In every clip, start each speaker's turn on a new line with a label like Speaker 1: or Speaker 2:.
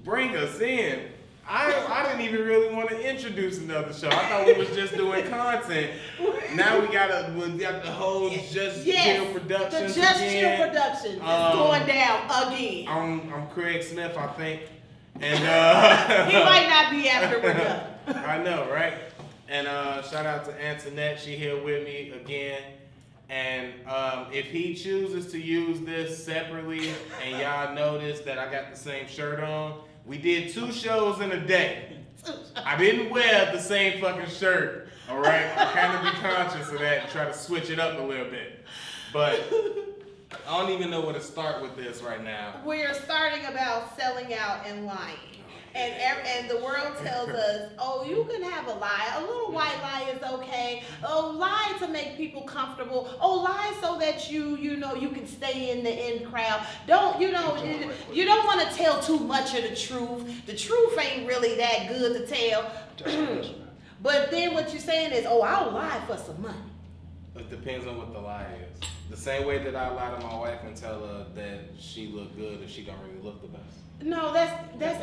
Speaker 1: bring us in. I didn't even really want to introduce another show. I thought we was just doing content. Now we got the whole Just-Chill Productions.
Speaker 2: The Just-Chill Productions is going down again.
Speaker 1: I'm Craig Smith, I think. And
Speaker 2: he might not be after we're done.
Speaker 1: I know, right? And shout out to Antonette. She here with me again. And if he chooses to use this separately and y'all notice that I got the same shirt on, we did 2 shows in a day. I didn't wear the same fucking shirt, all right? I kind of be conscious of that and try to switch it up a little bit. But I don't even know where to start with this right now.
Speaker 2: We're starting about selling out and lying. And the world tells us, oh, you can have a lie. A little white lie is okay. Oh, lie to make people comfortable. Oh, lie so that you can stay in the in crowd. You don't want to tell too much of the truth. The truth ain't really that good to tell. But then what you're saying is, oh, I'll lie for some money.
Speaker 1: It depends on what the lie is. The same way that I lie to my wife and tell her that she look good if she don't really look the best.
Speaker 2: No, that's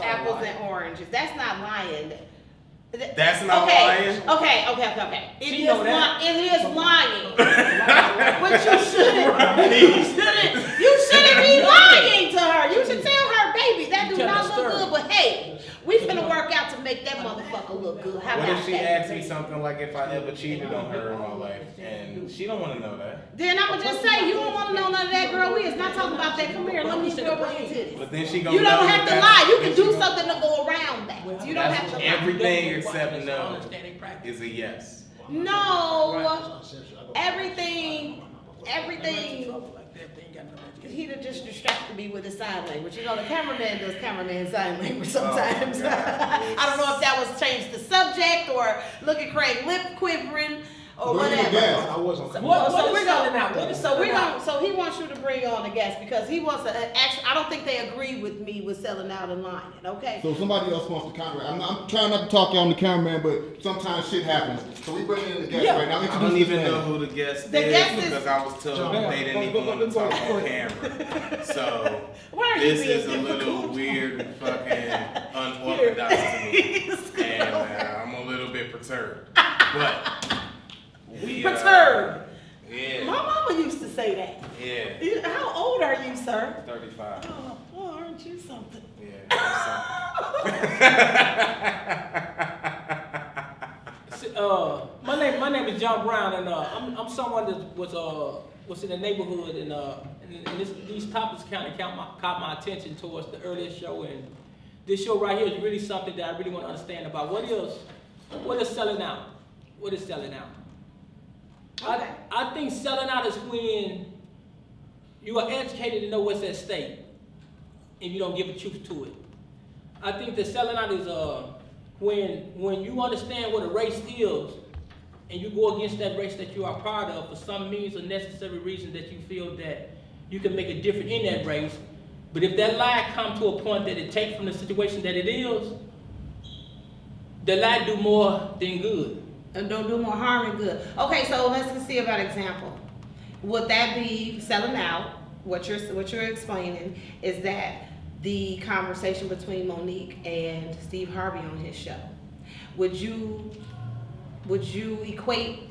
Speaker 2: apples and oranges. That's not lying.
Speaker 1: That's not lying?
Speaker 2: Okay. It is lying. But you shouldn't be lying to her. You should tell her, baby, that do not look good, but hey, we finna work out to make that motherfucker look good. How
Speaker 1: what
Speaker 2: about
Speaker 1: if she
Speaker 2: that?
Speaker 1: asks me something like if I ever cheated on her in my life and she don't want to know that?
Speaker 2: Then I'ma just say, you don't want to know none of that, girl. We is not talking about that. Come here, let me rub your titties.
Speaker 1: But then she gonna
Speaker 2: You don't have to lie. You can do
Speaker 1: gonna,
Speaker 2: something to go around that. You don't have to lie.
Speaker 1: Everything except no is a yes.
Speaker 2: No, everything. He just distracted me with his sign language. You know, the cameraman does cameraman sign language sometimes. I don't know if that was changed the subject or look at Craig lip quivering or whatever.
Speaker 3: I wasn't.
Speaker 2: So he wants you to bring on a guest because he wants to actually. I don't think they agree with me with selling out and lying. Okay.
Speaker 3: So somebody else wants to comment. I'm trying not to talk you on the cameraman, but sometimes shit happens. So we bring in the guest right now.
Speaker 1: I don't even know who the guest is because I was told they didn't even want to talk on camera. So this is a little weird and fucking unorthodox to me, and I'm a little bit perturbed. But
Speaker 2: perturbed.
Speaker 1: Yeah.
Speaker 2: My mama used to say that.
Speaker 1: Yeah.
Speaker 2: How old are you, sir?
Speaker 1: 35.
Speaker 2: Oh, aren't you something?
Speaker 1: Yeah.
Speaker 4: My name is John Brown, and I'm someone that was in the neighborhood, and these topics kind of caught my attention towards the earlier show, and this show right here is really something that I really want to understand about. What is selling out? What is selling out?
Speaker 2: Okay.
Speaker 4: I think selling out is when you are educated to know what's at stake, and you don't give the truth to it. I think that selling out is when you understand what a race is, and you go against that race that you are part of for some means or necessary reason that you feel that you can make a difference in that race. But if that lie comes to a point that it takes from the situation that it is, the lie do more than good.
Speaker 2: And don't do more harm than good. Okay, so let's see about example. Would that be selling out? What you're explaining is that the conversation between Monique and Steve Harvey on his show. Would you equate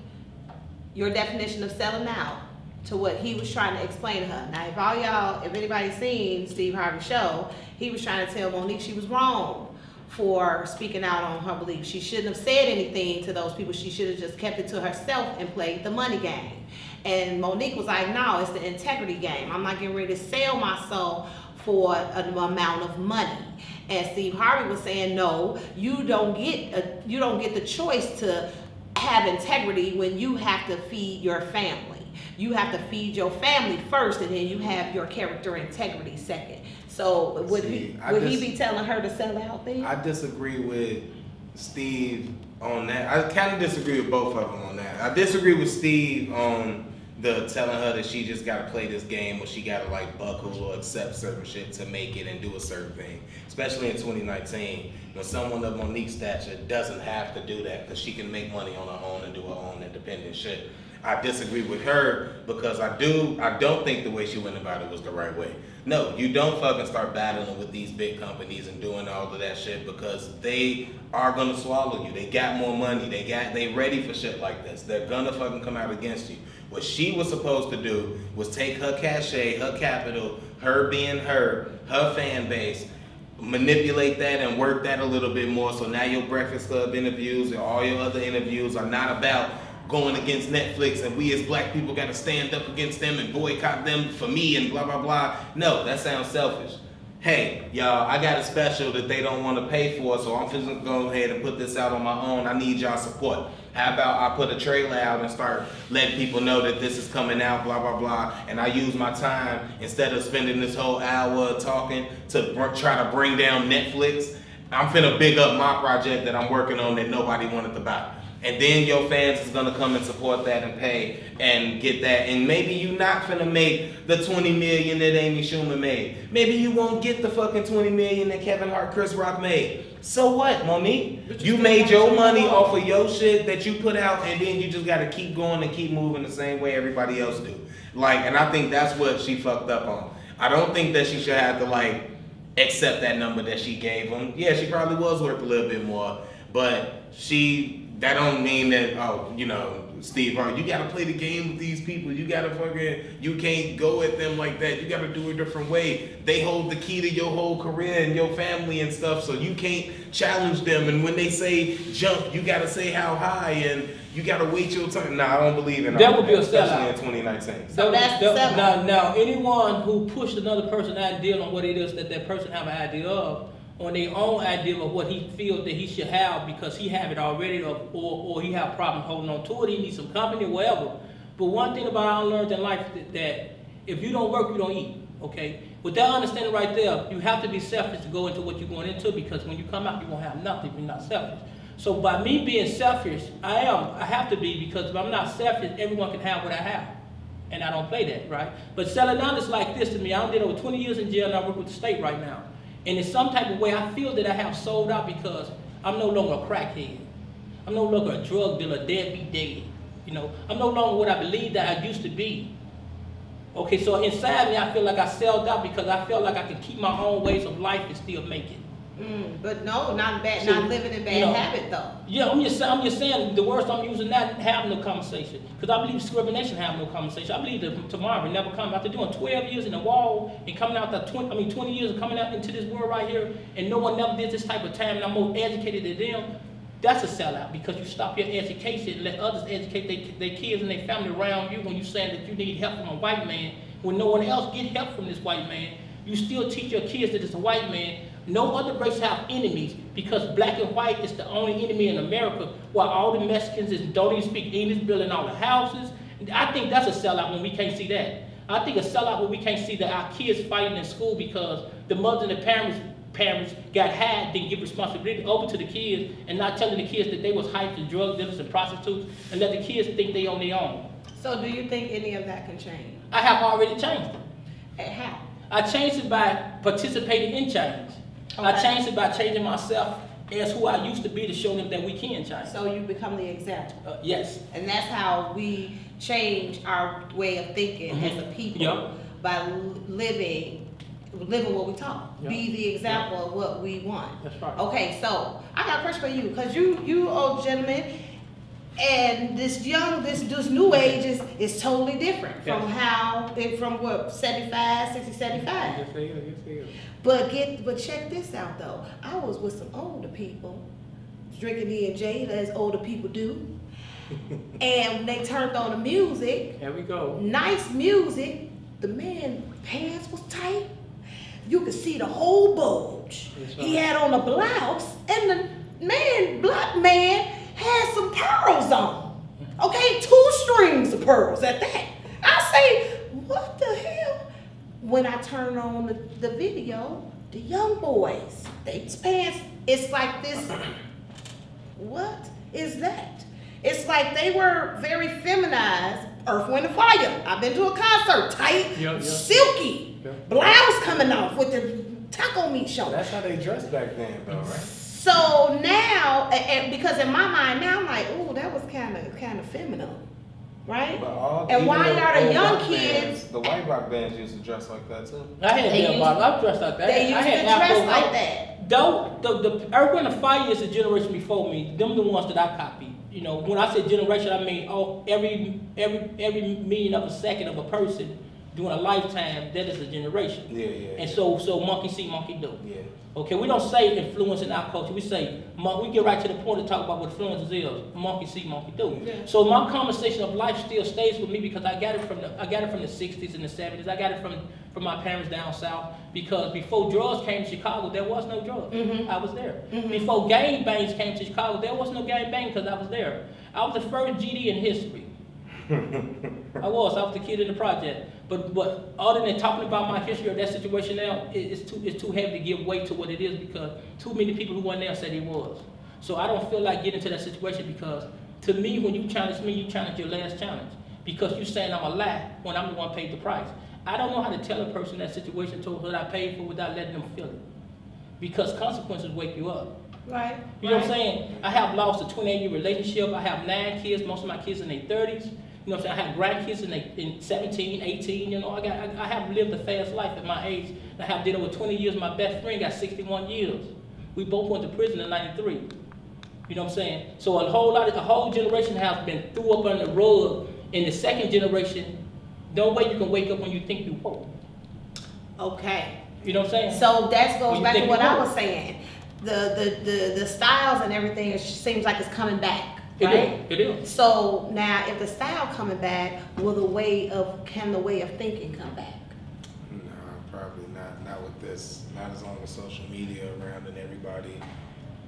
Speaker 2: your definition of selling out to what he was trying to explain to her? Now, if anybody's seen Steve Harvey's show, he was trying to tell Monique she was wrong for speaking out on her beliefs. She shouldn't have said anything to those people. She should have just kept it to herself and played the money game. And Monique was like, no, it's the integrity game. I'm not getting ready to sell my soul for an amount of money. And Steve Harvey was saying, no, you don't get the choice to have integrity when you have to feed your family. You have to feed your family first, and then you have your character integrity second. So would he be telling her to sell out then?
Speaker 1: I disagree with Steve on that. I kind of disagree with both of them on that. I disagree with Steve on the telling her that she just got to play this game or she got to like buckle or accept certain shit to make it and do a certain thing. Especially in 2019, when someone of Monique's stature doesn't have to do that because she can make money on her own and do her own independent shit. I disagree with her because I don't think the way she went about it was the right way. No, you don't fucking start battling with these big companies and doing all of that shit because they are gonna swallow you. They got more money. They ready for shit like this. They're gonna fucking come out against you. What she was supposed to do was take her cachet, her capital, her being her fan base, manipulate that and work that a little bit more. So now your Breakfast Club interviews and all your other interviews are not about going against Netflix and we as black people got to stand up against them and boycott them for me and blah, blah, blah. No, that sounds selfish. Hey, y'all, I got a special that they don't want to pay for, so I'm just going to go ahead and put this out on my own. I need y'all support. How about I put a trailer out and start letting people know that this is coming out, blah, blah, blah, and I use my time, instead of spending this whole hour talking, to try to bring down Netflix. I'm finna big up my project that I'm working on that nobody wanted to buy. And then your fans is gonna come and support that and pay and get that. And maybe you not finna make the 20 million that Amy Schumer made. Maybe you won't get the fucking 20 million that Kevin Hart, Chris Rock made. So what, Monique? You made your money off of your shit that you put out, and then you just gotta keep going and keep moving the same way everybody else do. Like, and I think that's what she fucked up on. I don't think that she should have to like accept that number that she gave him. Yeah, she probably was worth a little bit more, but that don't mean that, oh, you know, Steve Harvey, you gotta play the game with these people. You gotta you can't go at them like that. You gotta do it a different way. They hold the key to your whole career and your family and stuff, so you can't challenge them. And when they say jump, you gotta say how high, and you gotta wait your turn. Nah, I don't believe in
Speaker 4: that. Would be a
Speaker 1: especially
Speaker 4: sellout.
Speaker 1: in 2019.
Speaker 2: So that's the sellout.
Speaker 4: Now, anyone who pushed another person's idea on what it is that person have an idea of, on their own idea of what he feels that he should have because he have it already, or he have problems holding on to it, he needs some company, whatever. But one thing about I learned in life that if you don't work, you don't eat, okay? With that understanding right there, you have to be selfish to go into what you're going into, because when you come out, you won't have nothing if you're not selfish. So by me being selfish, I have to be, because if I'm not selfish, everyone can have what I have. And I don't play that, right? But selling out is like this to me. I did over 20 years in jail, and I work with the state right now. And in some type of way, I feel that I have sold out because I'm no longer a crackhead. I'm no longer a drug dealer, deadbeat daddy. You know, I'm no longer what I believe that I used to be. Okay, so inside me, I feel like I sold out because I feel like I can keep my own ways of life and still make it.
Speaker 2: But no, not bad,
Speaker 4: So,
Speaker 2: not living in bad habit though.
Speaker 4: Yeah, I'm just saying the words I'm using, not have no conversation. Because I believe discrimination have no conversation. I believe that tomorrow will never come. After doing 12 years in the wall and coming out 20 years of coming out into this world right here, and no one never did this type of time, and I'm more educated than them, that's a sellout, because you stop your education and let others educate their kids and their family around you when you're saying that you need help from a white man. When no one else get help from this white man, you still teach your kids that it's a white man. No other race have enemies, because black and white is the only enemy in America, while all the Mexicans don't even speak English, building all the houses. I think that's a sellout when we can't see that. I think a sellout when we can't see that our kids fighting in school because the mothers and the parents got had, didn't give responsibility over to the kids, and not telling the kids that they was hyped and drug dealers and prostitutes, and let the kids think they on their own.
Speaker 2: So do you think any of that can change?
Speaker 4: I have already changed it.
Speaker 2: How?
Speaker 4: I changed it by participating in change.
Speaker 2: Okay.
Speaker 4: I changed it by changing myself as who I used to be to show them that we can change.
Speaker 2: So you become the example.
Speaker 4: Yes.
Speaker 2: And that's how we change our way of thinking as a people,
Speaker 4: Yep.
Speaker 2: by living what we taught.
Speaker 4: Yep.
Speaker 2: Be the example of what we want.
Speaker 4: That's right.
Speaker 2: Okay, so I got a question for you, because you old gentleman, and this new age is totally different from from what, 75, 60, 75.
Speaker 4: Yes, they is.
Speaker 2: But check this out though. I was with some older people, drinking E&J as older people do. And when they turned on the music,
Speaker 4: There we go.
Speaker 2: nice music, the man pants was tight. You could see the whole bulge.
Speaker 4: Yes,
Speaker 2: He had on a blouse, and the black man had some pearls on. Okay, 2 strings of pearls at that. I say, what the hell? When I turn on the video, the young boys, they pants, it's like this. What is that? It's like they were very feminized. Earth, Wind, and Fire. I've been to a concert, tight, silky, blouse coming off with the taco meat show.
Speaker 1: That's how they dressed back then, though, right?
Speaker 2: So now, and because in my mind now, I'm like, oh, that was kind of feminine. right?
Speaker 1: But
Speaker 2: And why
Speaker 1: even
Speaker 2: y'all the
Speaker 1: old
Speaker 2: young
Speaker 1: rock
Speaker 2: kids?
Speaker 1: bands, the white rock bands used to dress like that too.
Speaker 4: I had
Speaker 2: They
Speaker 4: them
Speaker 2: used-
Speaker 4: bottles. I dressed like that.
Speaker 2: They
Speaker 4: I
Speaker 2: used
Speaker 4: had
Speaker 2: to dress
Speaker 4: Afro-
Speaker 2: like that.
Speaker 4: Though the Earth, Wind & Fire is the generation before me. Them the ones that I copied. You know, when I say generation, I mean every million of a second of a person during a lifetime. That is a generation.
Speaker 1: Yeah.
Speaker 4: And so monkey see, monkey do.
Speaker 1: Yeah.
Speaker 4: Okay, we don't say influence in our culture. We say we get right to the point to talk about what influence is. Monkey see, monkey do.
Speaker 2: Yeah.
Speaker 4: So my conversation of life still stays with me because I got it from the 60s and the 70s. I got it from my parents down south because before drugs came to Chicago, there was no drugs.
Speaker 2: Mm-hmm.
Speaker 4: I was there. Before gang bangs came to Chicago, there was no gang bang because I was there. I was the first GD in history. I was the kid in the project. But other than talking about my history of that situation now, it's too heavy to give weight to what it is because too many people who went there said it was. So I don't feel like getting into that situation because to me, when you challenge me, you challenge your last challenge because you're saying I'm a lie when I'm the one paid the price. I don't know how to tell a person that situation to what I paid for without letting them feel it because consequences wake you up.
Speaker 2: Right.
Speaker 4: You know what I'm saying? I have lost a 28-year relationship. I have 9 kids, most of my kids in their 30s. You know what I'm saying? I have grandkids in 17, 18, you know, I have lived a fast life at my age. I have did over 20 years. My best friend got 61 years. We both went to prison in 93. You know what I'm saying? So a whole generation has been threw up on the rug. In the second generation, no way you can wake up when you think you woke.
Speaker 2: Okay.
Speaker 4: You know what I'm saying?
Speaker 2: So that goes
Speaker 4: When you
Speaker 2: back to
Speaker 4: think
Speaker 2: what
Speaker 4: you
Speaker 2: I
Speaker 4: woke.
Speaker 2: was saying. The styles and everything, it seems like it's coming back.
Speaker 4: It
Speaker 2: Right?
Speaker 4: is. It is.
Speaker 2: So now, if the style coming back, can the way of thinking come back?
Speaker 1: No, probably not. Not with this. Not as long as social media around and everybody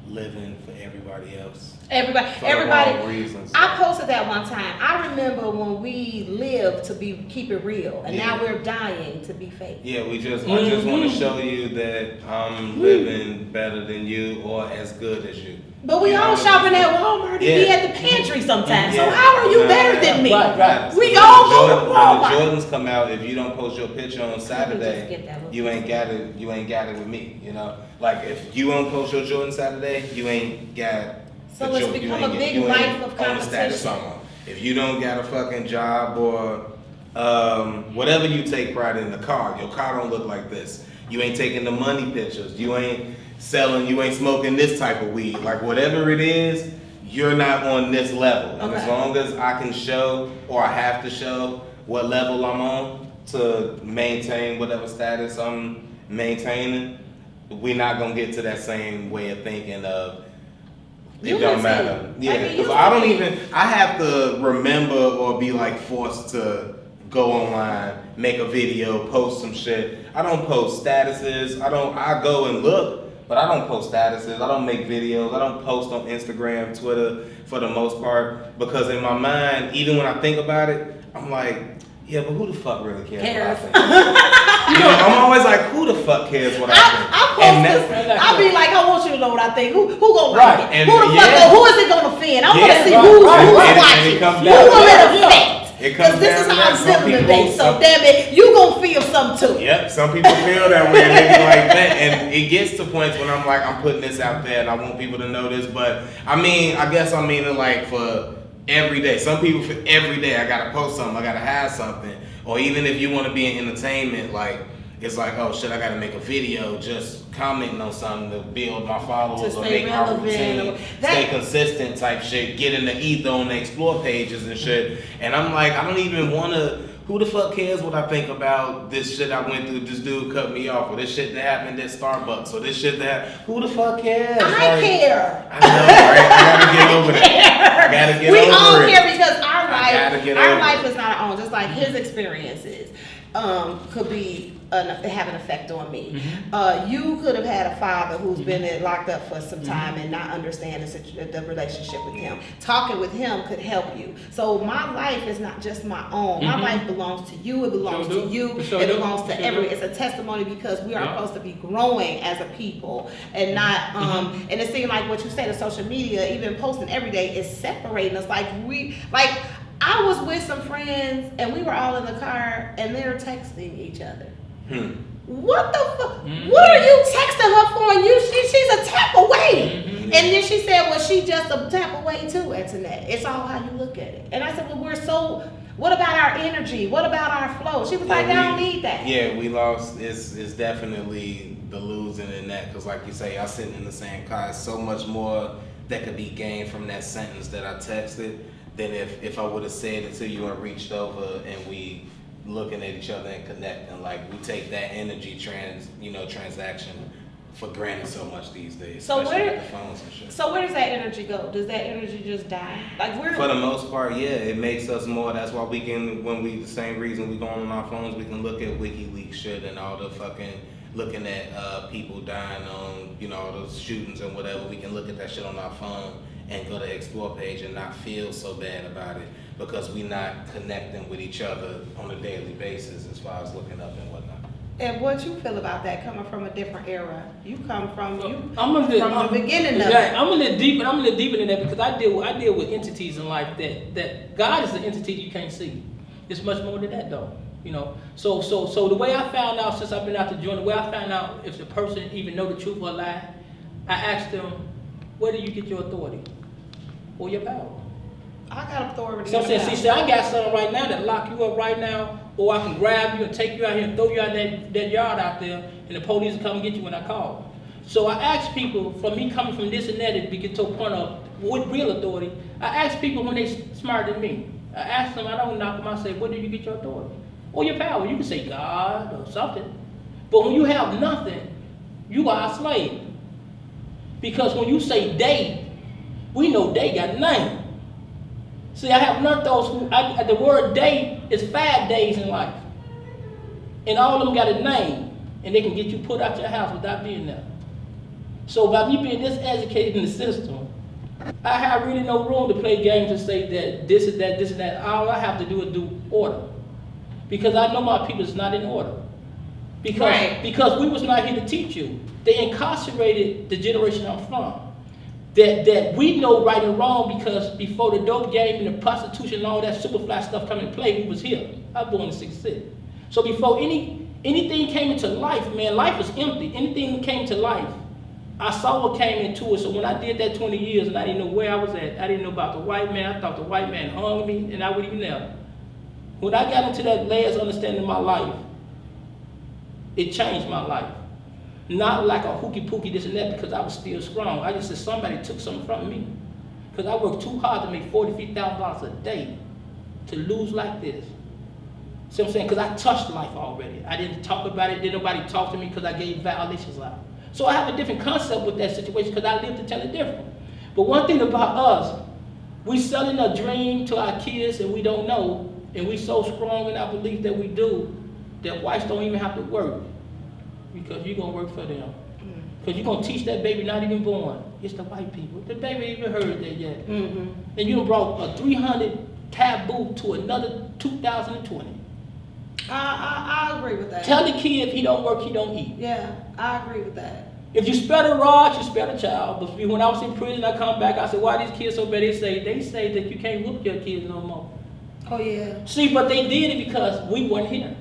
Speaker 1: living for everybody else.
Speaker 2: Everybody.
Speaker 1: For the wrong reasons.
Speaker 2: I posted that one time. I remember when we lived to keep it real, and now
Speaker 1: Yeah.
Speaker 2: we're dying to be fake.
Speaker 1: Yeah, I just want to show you that I'm living better than you or as good as you.
Speaker 2: But we
Speaker 1: You
Speaker 2: all
Speaker 1: know?
Speaker 2: shopping at Walmart and be
Speaker 1: Yeah.
Speaker 2: at the pantry sometimes. So
Speaker 1: Yeah.
Speaker 2: how are you
Speaker 1: Nah,
Speaker 2: better than me?
Speaker 4: Right.
Speaker 2: We
Speaker 1: When
Speaker 2: all
Speaker 1: the
Speaker 2: go to
Speaker 1: When the
Speaker 2: Walmart.
Speaker 1: Jordans come out, if you don't post your picture on
Speaker 2: just
Speaker 1: Saturday,
Speaker 2: get that little
Speaker 1: you ain't got it. You ain't got it with me. You know, like if you don't post your Jordan Saturday, you ain't got.
Speaker 2: So
Speaker 1: the
Speaker 2: it's
Speaker 1: you
Speaker 2: become
Speaker 1: ain't
Speaker 2: a
Speaker 1: get-
Speaker 2: big
Speaker 1: you ain't
Speaker 2: life of
Speaker 1: on the status
Speaker 2: competition.
Speaker 1: song. If you don't got a fucking job or whatever you take pride in, the car, your car don't look like this. You ain't taking the money pictures. You ain't selling. You ain't smoking this type of weed. Like whatever it is, you're not on this level. And as
Speaker 2: Okay.
Speaker 1: long as I can show or I have to show what level I'm on to maintain whatever status I'm maintaining, we're not gonna get to that same way of thinking of it
Speaker 2: Unity.
Speaker 1: don't matter. Yeah,
Speaker 2: Like it
Speaker 1: because
Speaker 2: used
Speaker 1: I
Speaker 2: to
Speaker 1: don't
Speaker 2: be.
Speaker 1: even, I have to remember or be like forced to go online, make a video, post some shit. I don't post statuses. I go and look, but I don't post statuses. I don't make videos. I don't post on Instagram, Twitter for the most part, because in my mind, even when I think about it, I'm like, yeah, but who the fuck really cares what I think? You know, I'm always like, who the fuck cares what I think?
Speaker 2: I
Speaker 1: And
Speaker 2: post
Speaker 1: that's-
Speaker 2: this. I be like, I want you to know what I think. Who gonna
Speaker 1: Right,
Speaker 2: like it?
Speaker 1: and
Speaker 2: Who the fuck?
Speaker 1: yeah.
Speaker 2: Who is it gonna offend? I want
Speaker 1: Yeah,
Speaker 2: to see
Speaker 1: right,
Speaker 2: who's
Speaker 1: right. And it
Speaker 2: watching.
Speaker 1: comes
Speaker 2: Who
Speaker 1: down to
Speaker 2: will
Speaker 1: that.
Speaker 2: it affect?
Speaker 1: It comes
Speaker 2: Because this
Speaker 1: down
Speaker 2: is
Speaker 1: to
Speaker 2: how I'm
Speaker 1: that. Some
Speaker 2: feeling
Speaker 1: people-
Speaker 2: today. So
Speaker 1: some-
Speaker 2: damn it, you gonna feel something too.
Speaker 1: Yep, some people feel that way and they be like that, and it gets to points when I'm like, I'm putting this out there and I want people to know this, but I mean, I guess I mean it like for every day. Some people for every day, I gotta post something, I gotta have something, or even if you want to be in entertainment, like it's like, oh shit, I gotta make a video just commenting on something to build my followers
Speaker 2: To
Speaker 1: or
Speaker 2: stay
Speaker 1: make my
Speaker 2: relevant
Speaker 1: routine,
Speaker 2: or-
Speaker 1: stay
Speaker 2: that-
Speaker 1: consistent type shit, get in the ether on the explore pages and shit, and I'm like, I don't even wanna. Who the fuck cares what I think about this shit I went through? This dude cut me off, or this shit that happened at Starbucks, or this shit that who the fuck cares?
Speaker 2: I
Speaker 1: Like,
Speaker 2: care.
Speaker 1: I know, right? I gotta get over that. I gotta get
Speaker 2: We
Speaker 1: over
Speaker 2: all
Speaker 1: it.
Speaker 2: care because our
Speaker 1: I gotta get
Speaker 2: life, our
Speaker 1: over
Speaker 2: life
Speaker 1: it.
Speaker 2: is not our own. Just like his experiences could be have an effect on me. You could have had a father who's been locked up for some time and not understand the relationship with him. Talking with him could help you. So my life is not just my own. My life belongs to you. It belongs
Speaker 4: Sure
Speaker 2: to
Speaker 4: do.
Speaker 2: you.
Speaker 4: Sure
Speaker 2: It
Speaker 4: do.
Speaker 2: belongs to
Speaker 4: Sure
Speaker 2: every.
Speaker 4: do.
Speaker 2: It's a testimony because we are
Speaker 4: Yeah.
Speaker 2: supposed to be growing as a people and not. And it seemed like what you said, the social media, even posting every day, is separating us. I was with some friends and we were all in the car and they're texting each other. What the fuck? What are you texting her for? And she's a tap away. And And then she said, well, she just a type of way too, Antonette. It's all how you look at it. And I said, well, what about our energy? What about our flow? She was like, I don't need that.
Speaker 1: Yeah, we lost. It's definitely the losing in that, because like you say, y'all sitting in the same car. It's so much more that could be gained from that sentence that I texted than if I would have said it to you and reached over and we looking at each other and connecting. Like, we take that energy transaction for granted so much these days.
Speaker 2: So
Speaker 1: especially
Speaker 2: where-
Speaker 1: with the phones and shit.
Speaker 2: So where does that energy go? Does that energy just die? Like
Speaker 1: For the most part, yeah, it makes us more. That's why we can, the same reason we go on our phones, we can look at WikiLeaks shit and all the fucking, looking at people dying on, all those shootings and whatever. We can look at that shit on our phone and go to the explore page and not feel so bad about it, because we not connecting with each other on a daily basis as far as looking up and whatnot.
Speaker 2: And what you feel about that coming from a different era? You come from the beginning of it.
Speaker 4: Yeah, I'm a little deeper than that, because I deal with entities in life that God is an entity you can't see. It's much more than that though. So the way I found out since I've been out to join, the way I found out if the person even know the truth or a lie, I asked them, where do you get your authority or your power?
Speaker 2: I got authority.
Speaker 4: So I'm saying, see, I got something right now that lock you up right now, or I can grab you and take you out here and throw you out that yard out there, and the police will come and get you when I call. So I ask people, from me coming from this and that, to get to a point of with real authority, I ask people when they smarter than me. I ask them, I don't knock them, I say, where do you get your authority? Or your power? You can say God or something. But when you have nothing, you are a slave. Because when you say they, we know they got a name. See, I have learned the word day is 5 days in life. And all of them got a name, and they can get you put out your house without being there. So by me being this educated in the system, I have really no room to play games and say that this is that, this is that. All I have to do is do order. Because I know my people is not in order. Because we was not here to teach you. They incarcerated the generation I'm from. That we know right and wrong, because before the dope game and the prostitution and all that superfly stuff come into play, we was here. I was born in '66. So before anything came into life, man, life was empty. Anything came to life, I saw what came into it. So when I did that 20 years and I didn't know where I was at, I didn't know about the white man. I thought the white man hung me and I wouldn't even know. When I got into that last understanding of my life, it changed my life. Not like a hooky pooky this and that, because I was still strong. I just said somebody took something from me. Because I worked too hard to make $40,000, $50,000 a day to lose like this. See what I'm saying? Because I touched life already. I didn't talk about it. Didn't nobody talk to me because I gave violations out. So I have a different concept with that situation, because I live to tell it different. But one thing about us, we selling a dream to our kids and we don't know, and we so strong in our belief that we do, that whites don't even have to work. Because you're going to work for them. Because you're going to teach that baby not even born. It's the white people. The baby ain't even heard that yet. Mm-hmm. And you brought a 300 taboo to another 2020.
Speaker 2: I agree with that.
Speaker 4: Tell the kid if he don't work, he don't eat.
Speaker 2: Yeah, I agree with that.
Speaker 4: If you spare the rod, you spare the child. But when I was in prison, I come back, I said, why these kids so bad? They say that you can't whoop your kids no more.
Speaker 2: Oh, yeah.
Speaker 4: See, but they did it because we weren't here.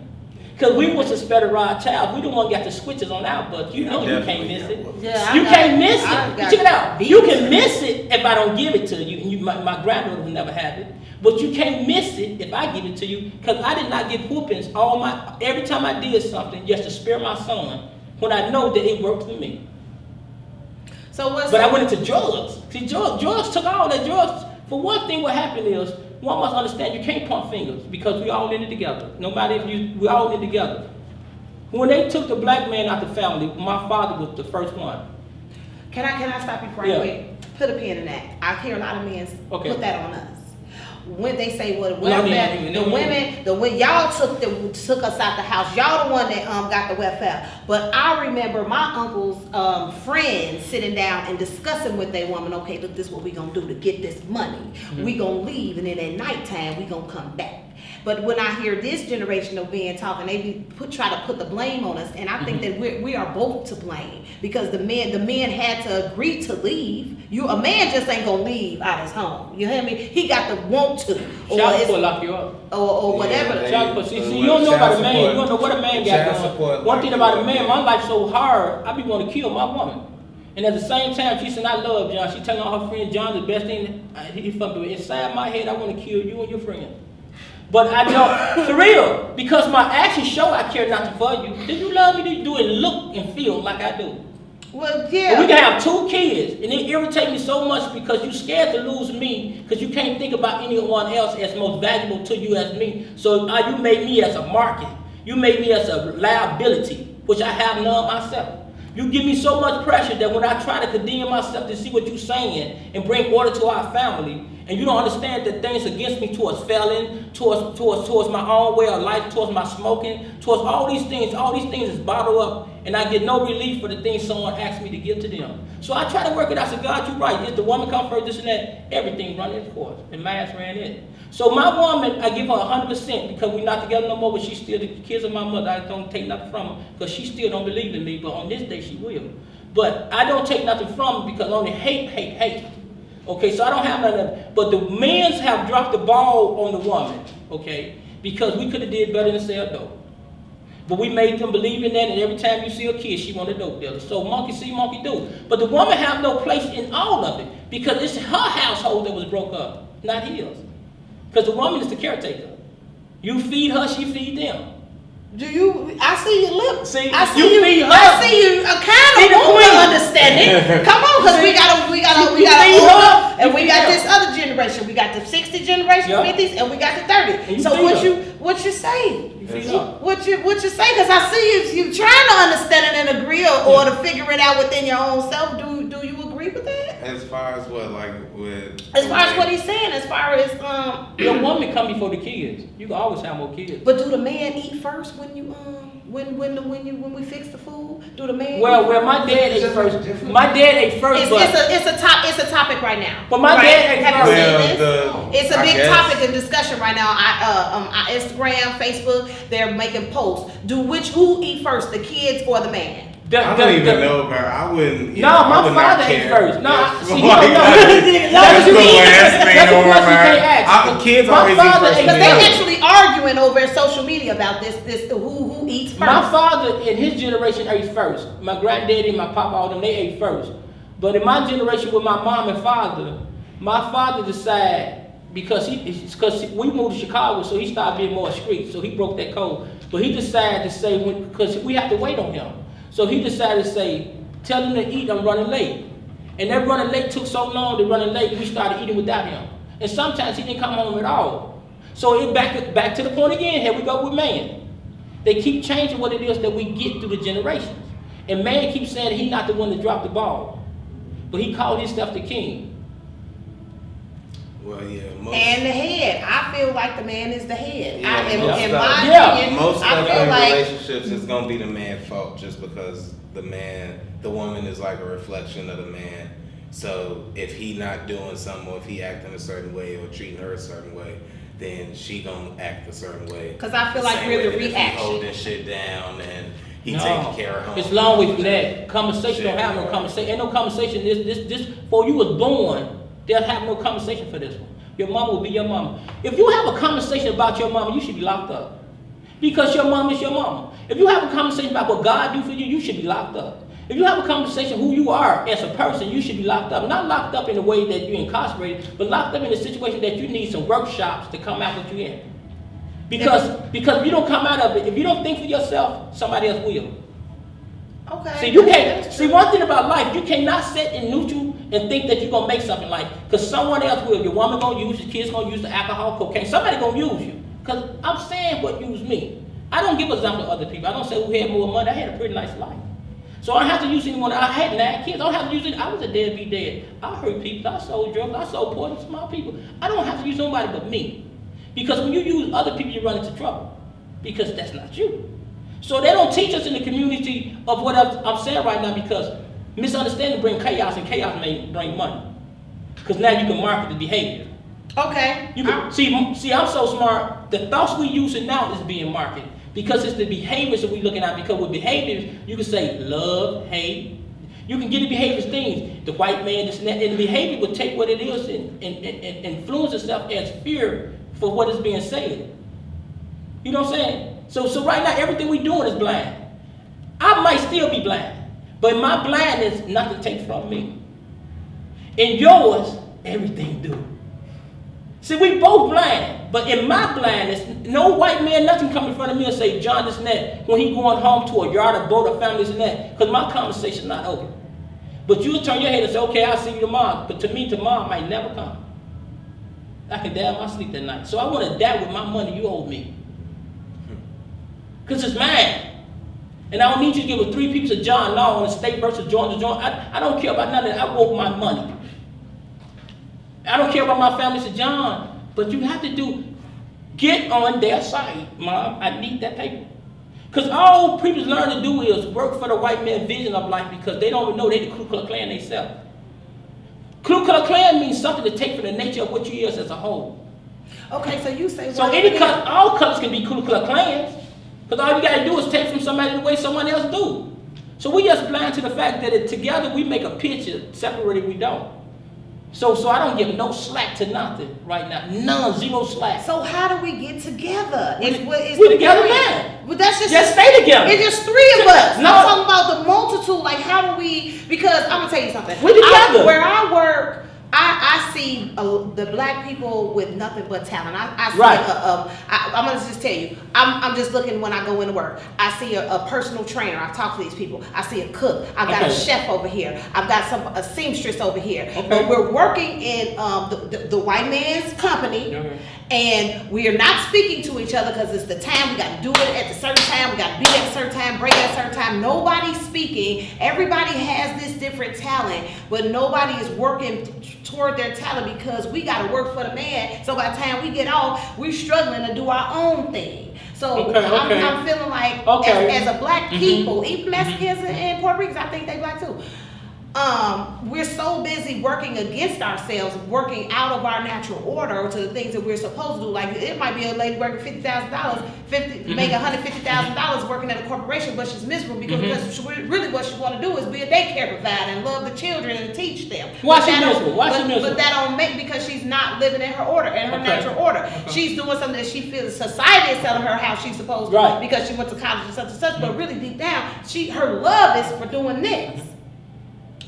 Speaker 4: Because we was a spare the rod child. We the one got the switches on our butt. You know you can't miss it.
Speaker 2: Yeah,
Speaker 4: you can't miss it. Check it out. You can miss it if I don't give it to you. And my granddaughter will never have it. But you can't miss it if I give it to you. Because I did not get whoopings every time I did something just to spare my son, when I know that it worked for me. But I went into drugs. See, drugs took all that drugs. For one thing, what happened is, one must understand you can't point fingers, because we all in it together. No matter we all in it together. When they took the black man out the family, my father was the first one.
Speaker 2: Can I stop you right quick? Put a pin in that. I hear a lot of men put that on us. When they say, well, welfare, the women, y'all took us out the house. Y'all the one that got the welfare. But I remember my uncle's friends sitting down and discussing with their woman. Okay, look, this is what we gonna do to get this money. Mm-hmm. We gonna leave, and then at nighttime we gonna come back. But when I hear this generation of men talking, they try to put the blame on us, and I think that we are both to blame, because the men had to agree to leave. A man just ain't gonna leave out his home. You hear me? He got to want to,
Speaker 4: or lock you up,
Speaker 2: or whatever.
Speaker 4: See, you don't know about a man. You don't know what a man got going. One thing about a man, my life's so hard. I be want to kill my woman. And at the same time, she said, I love John. She telling all her friends, John's the best thing he fucked with. Inside my head, I want to kill you and your friend. But I know, for real, because my actions show I care nothing for you. Do you love me? Do you do it look and feel like I do?
Speaker 2: Well, yeah.
Speaker 4: And we can have 2 kids, and it irritates me so much because you're scared to lose me because you can't think about anyone else as most valuable to you as me. So you made me as a market. You made me as a liability, which I have none myself. You give me so much pressure that when I try to condemn myself to see what you're saying and bring order to our family, and you don't understand that things against me towards felon, towards my own way of life, towards my smoking, towards all these things is bottled up, and I get no relief for the things someone asks me to give to them. So I try to work it out. I said, God, you're right. If the woman come first, this and that, everything run its course, and mine ran it. So my woman, I give her 100% because we're not together no more, but she's still the kids of my mother. I don't take nothing from her because she still don't believe in me, but on this day she will. But I don't take nothing from her because only hate. Okay, so I don't have nothing. But the men have dropped the ball on the woman, okay, because we could have did better than sell dope. But we made them believe in that, and every time you see a kid, she want a dope dealer. So monkey see, monkey do. But the woman have no place in all of it because it's her household that was broke up, not his. Because the woman is the caretaker. You feed her, she feed them.
Speaker 2: I see your lips.
Speaker 4: See,
Speaker 2: I see
Speaker 4: you
Speaker 2: you.
Speaker 4: feed her.
Speaker 2: I see you. Kind of want to understand it. Come on, because we got older, and we got this other generation. We got the 60 generation, 50s, and we got the 30s. So what you say? What you say? Because I see you trying to understand it and agree or to figure it out within your own self. Do you agree with that?
Speaker 1: As far as what, like with?
Speaker 2: As far as what he's saying, as far as
Speaker 4: your woman come before the kids. You can always have more kids.
Speaker 2: But do the man eat first when you when we fix the food? Do the man?
Speaker 4: Well, my dad ate first. My dad ate first.
Speaker 2: It's a topic right now.
Speaker 4: But my dad ate first.
Speaker 2: It's a big topic in discussion right now. Instagram, Facebook, they're making posts. Who eat first, the kids or the man?
Speaker 1: I don't even know, bro. I wouldn't.
Speaker 4: No, my father ate first. No, see,
Speaker 1: that's the last thing on my mind. Kids always eat first.
Speaker 2: Because they actually arguing over social media about this who eats first.
Speaker 4: My father in his generation ate first. My granddaddy and my papa, all them, they ate first. But in my generation with my mom and father, my father decided because we moved to Chicago, so he started being more street, so he broke that code. But he decided to say because we have to wait on him. So he decided to say, tell him to eat, I'm running late. And that running late took so long to running late, we started eating without him. And sometimes he didn't come home at all. So it back to the point again, here we go with man. They keep changing what it is that we get through the generations. And man keeps saying he's not the one that dropped the ball. But he called himself the king.
Speaker 1: Well, yeah.
Speaker 2: And the head. I feel like the man is the head.
Speaker 1: Yeah,
Speaker 2: in my opinion,
Speaker 1: most
Speaker 2: I
Speaker 1: stuff
Speaker 2: feel
Speaker 1: in
Speaker 2: like
Speaker 1: relationships is gonna be the man's fault just because the woman is like a reflection of the man. So if he not doing something or if he acting a certain way or treating her a certain way, then she gonna act a certain way.
Speaker 2: Because I feel like we're the reaction.
Speaker 1: If he holding shit down and he taking care of home.
Speaker 4: It's long way from that. Conversation don't have no conversation. Ain't no conversation. This before you was born, they'll have no conversation for this one. Your mama will be your mama. If you have a conversation about your mama, you should be locked up. Because your mama is your mama. If you have a conversation about what God do for you, you should be locked up. If you have a conversation who you are as a person, you should be locked up. Not locked up in the way that you're incarcerated, but locked up in a situation that you need some workshops to come out what you're in. Because if you don't come out of it, if you don't think for yourself, somebody else will.
Speaker 2: Okay.
Speaker 4: See, you can't. See, one thing about life, you cannot sit in neutral and think that you're gonna make something like. Because someone else will. Your woman gonna use, your kids gonna use the alcohol, cocaine. Somebody gonna use you. Because I'm saying what used me. I don't give example to other people. I don't say who had more money. I had a pretty nice life. So I don't have to use anyone. I had 9 kids. I don't have to use it. I was a deadbeat dad. I hurt people. I sold drugs. I sold poison to small people. I don't have to use nobody but me. Because when you use other people, you run into trouble. Because that's not you. So they don't teach us in the community of what I'm saying right now because misunderstanding brings chaos and chaos may bring money. Because now you can market the behavior.
Speaker 2: Okay.
Speaker 4: You can, see, I'm so smart. The thoughts we using now is being marketed because it's the behaviors that we're looking at. Because with behaviors, you can say love, hate. You can get the behaviors things. The white man, this and that. And the behavior will take what it is and influence itself as fear for what is being said. You know what I'm saying? So right now, everything we're doing is blind. I might still be blind, But in my blindness, nothing takes from me. In yours, everything do. See, we both blind, but in my blindness, no white man, nothing come in front of me and say, John, this and that, when he going home to a yard, a boat, a family, this and that, because my conversation's not over. But you turn your head and say, okay, I'll see you tomorrow. But to me, tomorrow might never come. I can die in my sleep that night. So I want to die with my money you owe me. Because it's mine. And I don't need you to give us 3 pieces of John Law on the state versus Georgia. I don't care about none of that. I want my money. I don't care about my family, said John. But you have to get on their side, Mom. I need that paper. Because all people learn to do is work for the white man's vision of life because they don't even know they the Ku Klux Klan themselves. Ku Klux Klan means something to take from the nature of what you is as a whole.
Speaker 2: Okay, so you say...
Speaker 4: So all colors can be Ku Klux Klans. Because all you got to do is take from somebody the way someone else do. So we just blind to the fact that together we make a picture, separated we don't. So I don't give no slack to nothing right now. None, zero slack.
Speaker 2: So how do we get together?
Speaker 4: We together now.
Speaker 2: But that's
Speaker 4: just stay together.
Speaker 2: It's just 3 of us.
Speaker 4: No.
Speaker 2: I'm talking about the multitude. Like, how do we? Because I'm gonna tell you something.
Speaker 4: We together.
Speaker 2: Where I work, I see the black people with nothing but talent. I see
Speaker 4: right.
Speaker 2: I'm gonna just tell you. I'm just looking when I go into work. I see a personal trainer. I talk to these people. I see a cook. I've got a chef over here. I've got a seamstress over here.
Speaker 4: Okay.
Speaker 2: But we're working in the white man's company.
Speaker 4: Okay.
Speaker 2: And we are not speaking to each other because it's the time. We got to do it at a certain time. We got to be at a certain time, break at a certain time. Nobody's speaking. Everybody has this different talent, but nobody is working toward their talent because we got to work for the man. So by the time we get off, we're struggling to do our own thing. So I'm feeling like as a black people, even Mexicans and Puerto Ricans, I think they black too. We're so busy working against ourselves, working out of our natural order to the things that we're supposed to do. Like it might be a lady working $50,000, make $150,000 working at a corporation, but she's miserable because really what she want to do is be a daycare provider and love the children and teach them.
Speaker 4: Why she miserable?
Speaker 2: But that don't make because she's not living in her order, in her natural order. She's doing something that she feels society is telling her how she's supposed to do because she went to college and such. But really deep down, her love is for doing this.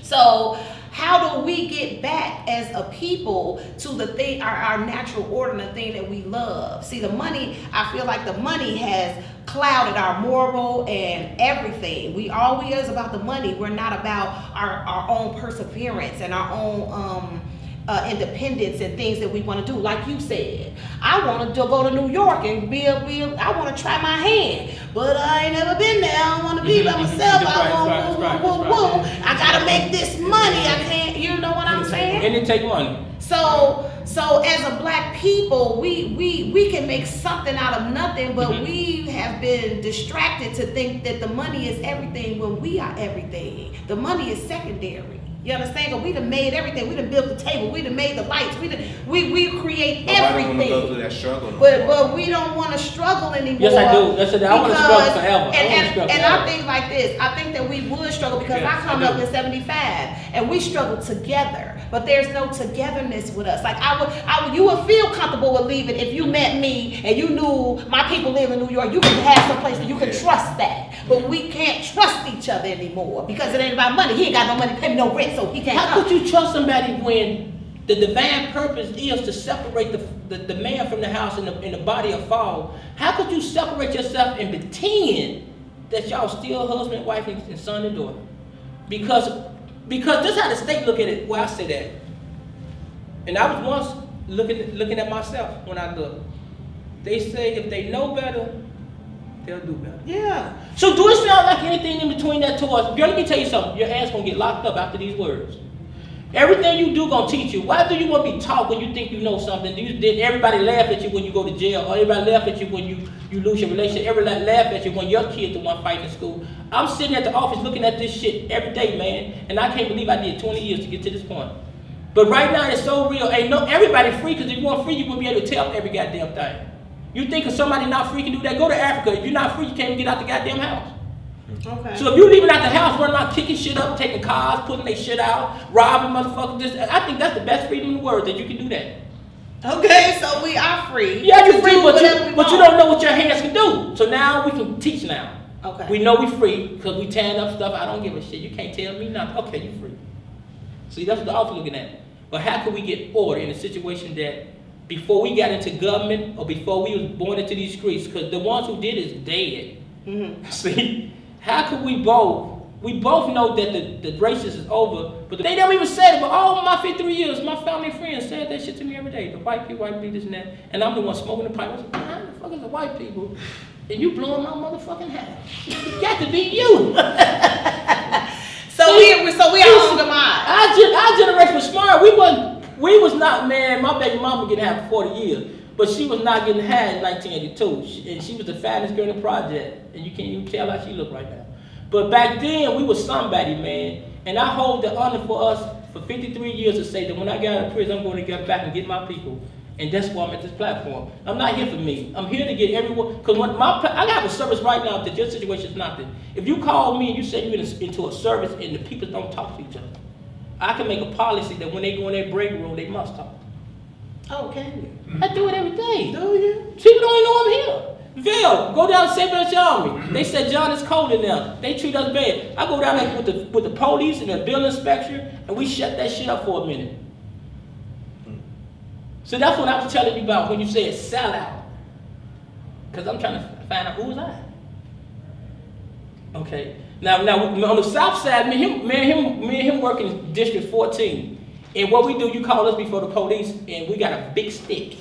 Speaker 2: So how do we get back as a people to the thing, our natural order and the thing that we love? See, the money, I feel like the money has clouded our moral and everything. We always is about the money. We're not about our own perseverance and our own independence and things that we want to do. Like you said, I want to go to New York and I want to try my hand, but I ain't never been there. I want to be by myself. I gotta make this money. I can't. You know what I'm saying?
Speaker 4: And it take money.
Speaker 2: So as a black people, we can make something out of nothing, but we have been distracted to think that the money is everything when we are everything. The money is secondary. You understand? Because we done made everything. We done built the table. We done made the lights. We create everything.
Speaker 1: Nobody want to go through that struggle.
Speaker 2: But we don't want to struggle anymore.
Speaker 4: Yes, I do. That's it. I want to struggle forever.
Speaker 2: And I think like this. I think that we would struggle because I come up in 75 and we struggle together. But there's no togetherness with us. Like you would feel comfortable with leaving if you met me and you knew my people live in New York. You can have some place that you can trust that. But we can't trust each other anymore because it ain't about money. He ain't got no money to pay me no rent, so he can't.
Speaker 4: How could you trust somebody when the divine purpose is to separate the man from the house in the body of fall? How could you separate yourself and pretend that y'all still husband, wife, and son and daughter? Because this is how the state look at it. Well, I say that, and I was once looking at myself when I look. They say if they know better, they'll do better.
Speaker 2: Yeah.
Speaker 4: So do it sound like anything in between that to us? Girl, let me tell you something. Your ass gonna get locked up after these words. Everything you do gonna teach you. Why do you want to be taught when you think you know something? Did everybody laugh at you when you go to jail? Or everybody laugh at you when you lose your relationship? Everybody laugh at you when your kid's the one fighting in school? I'm sitting at the office looking at this shit every day, man. And I can't believe I did 20 years to get to this point. But right now it's so real. Ain't no everybody free, because if you weren't free, you wouldn't be able to tell every goddamn thing. You think if somebody not free can do that, go to Africa. If you're not free, you can't even get out the goddamn house.
Speaker 2: Okay.
Speaker 4: So if you leaving out the house, running out, kicking shit up, taking cars, putting their shit out, robbing motherfuckers, I think that's the best freedom in the world, that you can do that.
Speaker 2: Okay, so we are free.
Speaker 4: Yeah, you're free, but you don't know what your hands can do. So now we can teach now.
Speaker 2: Okay.
Speaker 4: We know we free because we tearing up stuff. I don't give a shit. You can't tell me nothing. Okay, you free. See, that's what the officer looking at. But how can we get order in a situation that before we got into government or before we was born into these streets, because the ones who did is dead.
Speaker 2: Mm-hmm.
Speaker 4: See, how could we both know that the racism is over, but they never even said it, but all my 53 years, my family and friends said that shit to me every day. The white people, this and that, and I'm the one smoking the pipe. I was like, how the fuck is the white people? And you blowing my motherfucking hat. It got to be you.
Speaker 2: So we are on the mind.
Speaker 4: Our generation was smart. We was not, man, my baby mama getting high for 40 years, but she was not getting high in 1982. And she was the fattest girl in the project. And you can't even tell how she look right now. But back then, we was somebody, man. And I hold the honor for us for 53 years to say that when I get out of prison, I'm going to get back and get my people. And that's why I'm at this platform. I'm not here for me. I'm here to get everyone. Because I have a service right now that your situation is nothing. If you call me and you say you're into a service and the people don't talk to each other, I can make a policy that when they go in their break room, they must talk.
Speaker 2: Oh, can you?
Speaker 4: I do it every day.
Speaker 2: Do you?
Speaker 4: People don't even know I'm here. Vail, go down to St. Ben's Army. They said John is cold in there. They treat us bad. I go down there with the police and the building inspector, and we shut that shit up for a minute. So that's what I was telling you about when you said sellout. Because I'm trying to find out who was I. Okay. Now on the south side, me and him working in District 14. And what we do, you call us before the police, and we got a big stick.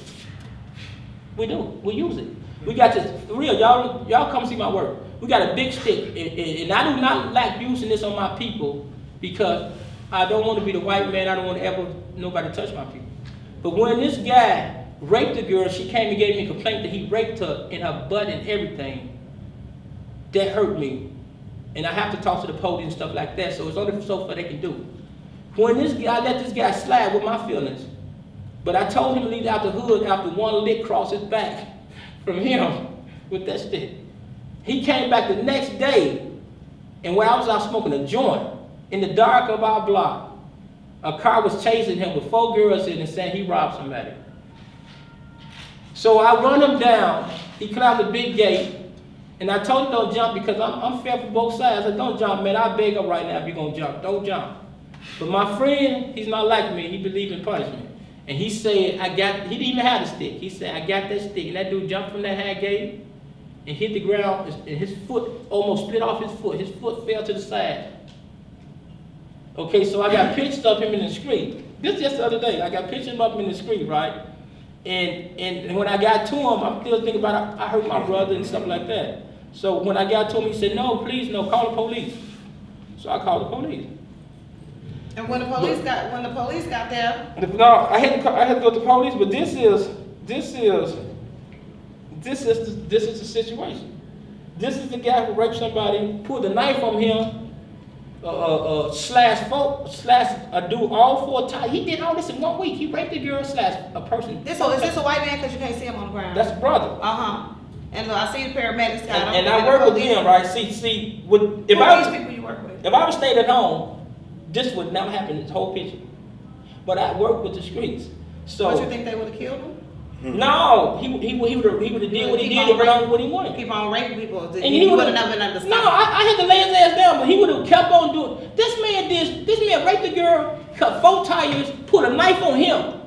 Speaker 4: We do. We use it. We got this, for real, y'all come see my work. We got a big stick, and I do not like using this on my people because I don't want to be the white man. I don't want to ever nobody touch my people. But when this guy raped the girl, she came and gave me a complaint that he raped her in her butt and everything. That hurt me. And I have to talk to the police and stuff like that, so it's only so far they can do. When I let this guy slide with my feelings, but I told him to leave out the hood after one lick crossed his back from him with that stick. He came back the next day, and while I was out smoking a joint, in the dark of our block, a car was chasing him with 4 girls in it saying he robbed somebody. So I run him down, he climbed the big gate, and I told him don't jump because I'm fair for both sides. I said, don't jump, man, I beg him right now if you're gonna jump, don't jump. But my friend, he's not like me, he believes in punishment. And he said, he didn't even have the stick. He said, I got that stick. And that dude jumped from that high gate and hit the ground, and his foot almost split off his foot. His foot fell to the side. Okay, so I got pictures of him in the street. This just the other day. I got pictures of him in the street, right? And when I got to him, I'm still thinking about I hurt my brother and stuff like that. So when I got to him, he said, no, please, no, call the police. So I called the police.
Speaker 2: And when the police got there,
Speaker 4: no, I had to go to the police, but this is the situation. This is the guy who raped somebody, pulled a knife on him, slash a dude all 4 times. He did all this in 1 week. He raped a girl, slash a person.
Speaker 2: is this a white man? Because you can't see him on the ground.
Speaker 4: That's brother.
Speaker 2: And look, I see the paramedics.
Speaker 4: And I work with them, right? See,
Speaker 2: Who
Speaker 4: if
Speaker 2: are
Speaker 4: I
Speaker 2: these people you work with?
Speaker 4: If I was stayed at home, this would never happen. This whole picture. But I work with the streets. So.
Speaker 2: Don't you think they would have killed him?
Speaker 4: No, he would have did what he did and run what he wanted.
Speaker 2: Keep on raping people.
Speaker 4: And he would have
Speaker 2: never been able to stop.
Speaker 4: No, I had to lay his ass down, but he would have kept on doing. This man raped the girl, cut 4 tires, put a knife on him.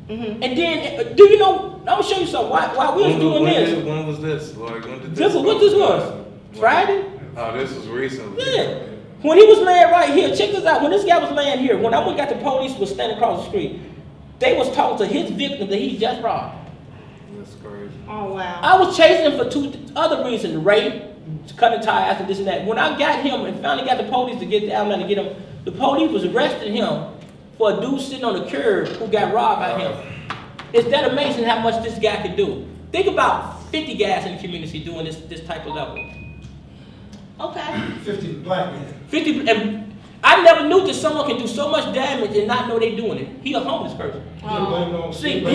Speaker 4: Mm-hmm. And then, do you know? I'm gonna show you something. Why we was doing this?
Speaker 1: When was this? Like, when did
Speaker 4: this was what this was? Friday.
Speaker 1: Oh, this was recently.
Speaker 4: Yeah. When he was laying right here, check this out. When this guy was laying here, when I went got the police was standing across the street, they was talking to his victim that he just robbed.
Speaker 1: That's crazy.
Speaker 2: Oh wow.
Speaker 4: I was chasing him for 2 other reasons: rape, cutting tires, and this and that. When I got him and finally got the police to get down there to get him, the police was arresting him for a dude sitting on the curb who got robbed by him. It's that amazing how much this guy can do. Think about 50 guys in the community doing this type of level.
Speaker 2: Okay.
Speaker 5: 50 black men.
Speaker 4: 50, and I never knew that someone can do so much damage and not know they're doing it. He a homeless person. See,
Speaker 2: but